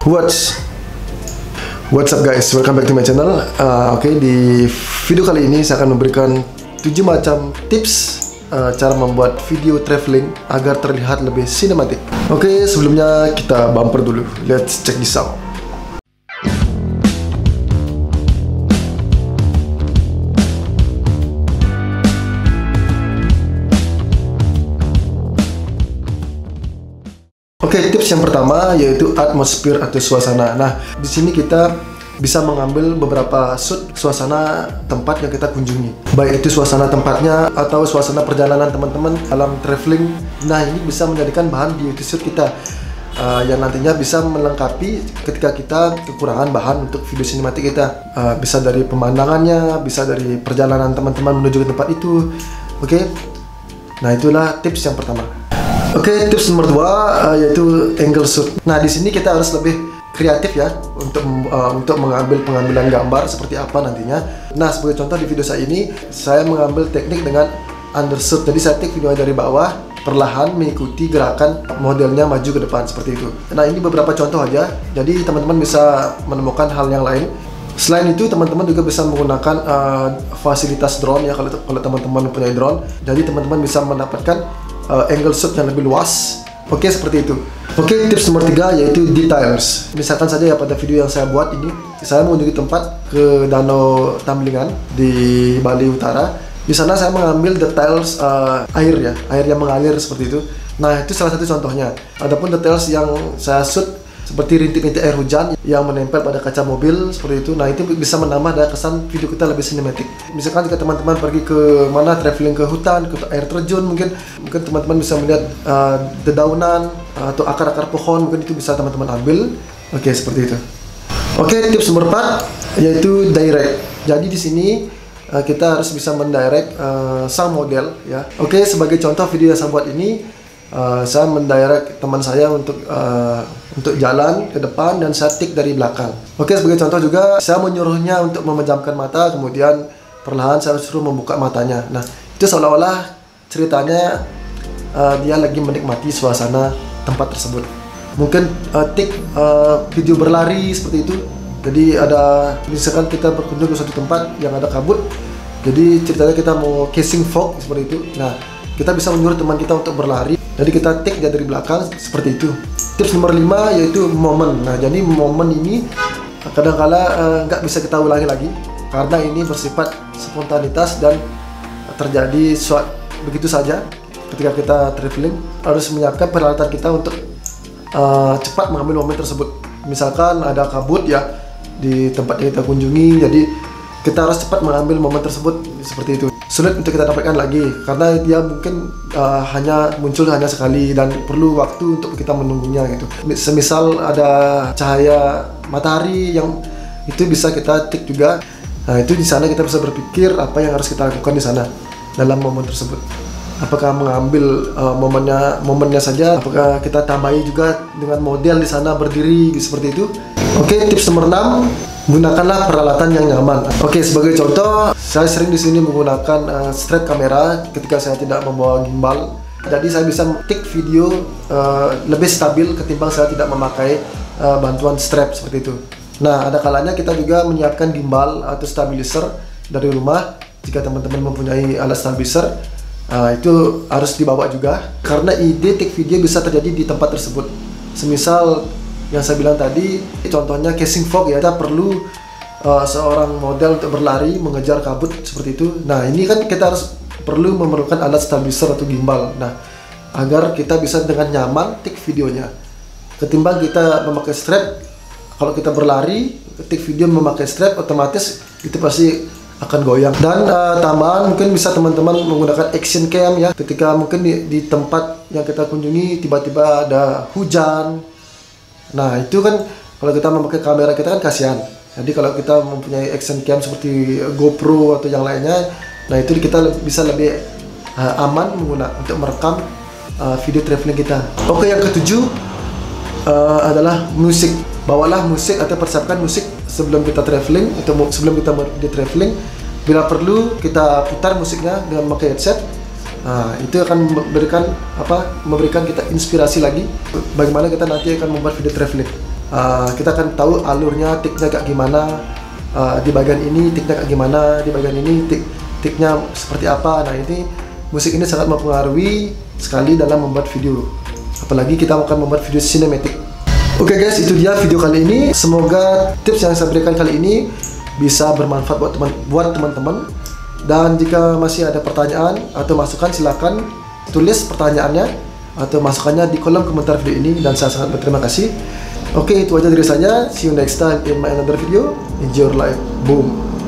What's up guys, welcome back to my channel. Oke, di video kali ini saya akan memberikan 7 macam tips cara membuat video traveling agar terlihat lebih sinematik. Oke, sebelumnya kita bumper dulu. Let's check this out. Oke, tips yang pertama yaitu atmosfer atau suasana. Nah, di sini kita bisa mengambil beberapa shoot suasana tempat yang kita kunjungi. Baik itu suasana tempatnya atau suasana perjalanan teman-teman dalam traveling. Nah, ini bisa menjadikan bahan beauty shoot kita yang nantinya bisa melengkapi ketika kita kekurangan bahan untuk video sinematik kita. Bisa dari pemandangannya, bisa dari perjalanan teman-teman menuju ke tempat itu. Oke. Nah, itulah tips yang pertama. Oke, tips nomor 2 yaitu angle shoot. Nah, di sini kita harus lebih kreatif ya untuk mengambil pengambilan gambar seperti apa nantinya. Nah, sebagai contoh di video saya ini, saya mengambil teknik dengan undershoot. Jadi saya take videonya dari bawah, perlahan mengikuti gerakan modelnya maju ke depan seperti itu. Nah, ini beberapa contoh aja. Jadi teman-teman bisa menemukan hal yang lain. Selain itu, teman-teman juga bisa menggunakan fasilitas drone ya kalau teman-teman punya drone. Jadi teman-teman bisa mendapatkan angle shot yang lebih luas. Oke, seperti itu. Oke, tips nomor 3 yaitu details. Misalkan saja ya pada video yang saya buat ini, saya mengunjungi tempat ke Danau Tamlingan di Bali Utara. Di sana saya mengambil details air ya, air yang mengalir seperti itu. Nah, itu salah satu contohnya. Adapun details yang saya shoot seperti rintik-rintik air hujan yang menempel pada kaca mobil seperti itu. Nah, itu bisa menambah daya kesan video kita lebih sinematik. Misalkan jika teman-teman pergi ke mana, traveling ke hutan, ke air terjun, mungkin teman-teman bisa melihat dedaunan atau akar-akar pohon, mungkin itu bisa teman-teman ambil. Oke, seperti itu. Oke, tips nomor 4 yaitu direct. Jadi di sini kita harus bisa mendirect sang model ya. Oke, sebagai contoh video yang saya buat ini, saya mendirect teman saya untuk jalan ke depan dan saya tik dari belakang. Oke, sebagai contoh juga saya menyuruhnya untuk memejamkan mata, kemudian perlahan saya suruh membuka matanya. Nah, itu seolah-olah ceritanya dia lagi menikmati suasana tempat tersebut. Mungkin tik video berlari seperti itu. Jadi ada, misalkan kita berkunjung ke suatu tempat yang ada kabut, jadi ceritanya kita mau casing fog seperti itu. Nah, kita bisa menyuruh teman kita untuk berlari. Jadi kita take dia dari belakang seperti itu. Tips nomor 5 yaitu momen. Nah, jadi momen ini kadang-kala nggak bisa kita ulangi lagi karena ini bersifat spontanitas dan terjadi begitu saja. Ketika kita traveling harus menyiapkan peralatan kita untuk cepat mengambil momen tersebut. Misalkan ada kabut ya di tempat yang kita kunjungi, jadi kita harus cepat mengambil momen tersebut seperti itu. Sulit untuk kita dapatkan lagi karena dia mungkin hanya muncul hanya sekali dan perlu waktu untuk kita menunggunya gitu. Semisal ada cahaya matahari yang itu bisa kita tik juga. Nah, itu di sana kita bisa berpikir apa yang harus kita lakukan di sana dalam momen tersebut. Apakah mengambil momennya saja, apakah kita tambahi juga dengan model di sana berdiri seperti itu. Oke, tips nomor 6, gunakanlah peralatan yang nyaman. Oke, sebagai contoh, saya sering di sini menggunakan strap kamera ketika saya tidak membawa gimbal. Jadi saya bisa take video lebih stabil ketimbang saya tidak memakai bantuan strap seperti itu. Nah, ada kalanya kita juga menyiapkan gimbal atau stabilizer dari rumah. Jika teman-teman mempunyai alat stabilizer, itu harus dibawa juga karena ide take video bisa terjadi di tempat tersebut. Semisal yang saya bilang tadi, contohnya casing fog ya, kita perlu seorang model untuk berlari mengejar kabut seperti itu. Nah, ini kan kita memerlukan alat stabilizer atau gimbal. Nah, agar kita bisa dengan nyaman tik videonya. Ketimbang kita memakai strap, kalau kita berlari, tik video memakai strap, otomatis itu pasti akan goyang. Dan tambahan mungkin bisa teman-teman menggunakan action cam ya. Ketika mungkin di tempat yang kita kunjungi tiba-tiba ada hujan. Nah, itu kan kalau kita memakai kamera kita kan kasihan. Jadi kalau kita mempunyai action cam seperti GoPro atau yang lainnya, nah itu kita bisa lebih aman untuk merekam video traveling kita. Oke, yang ketujuh adalah musik. Bawalah musik atau persiapkan musik sebelum kita traveling, sebelum kita di traveling. Bila perlu kita putar musiknya dengan memakai headset. Nah, itu akan memberikan kita inspirasi lagi bagaimana kita nanti akan membuat video traveling. Kita akan tahu alurnya, tiknya kayak gimana, di bagian ini tiknya kayak gimana, di bagian ini tiknya seperti apa. Nah ini musik ini sangat mempengaruhi sekali dalam membuat video, apalagi kita akan membuat video sinematik. Oke guys, itu dia video kali ini. Semoga tips yang saya berikan kali ini bisa bermanfaat buat teman-teman. Dan jika masih ada pertanyaan atau masukan, silakan tulis pertanyaannya atau masukannya di kolom komentar video ini, dan saya sangat berterima kasih. Oke, itu aja dari saya. See you next time in my another video. Enjoy your life. Boom.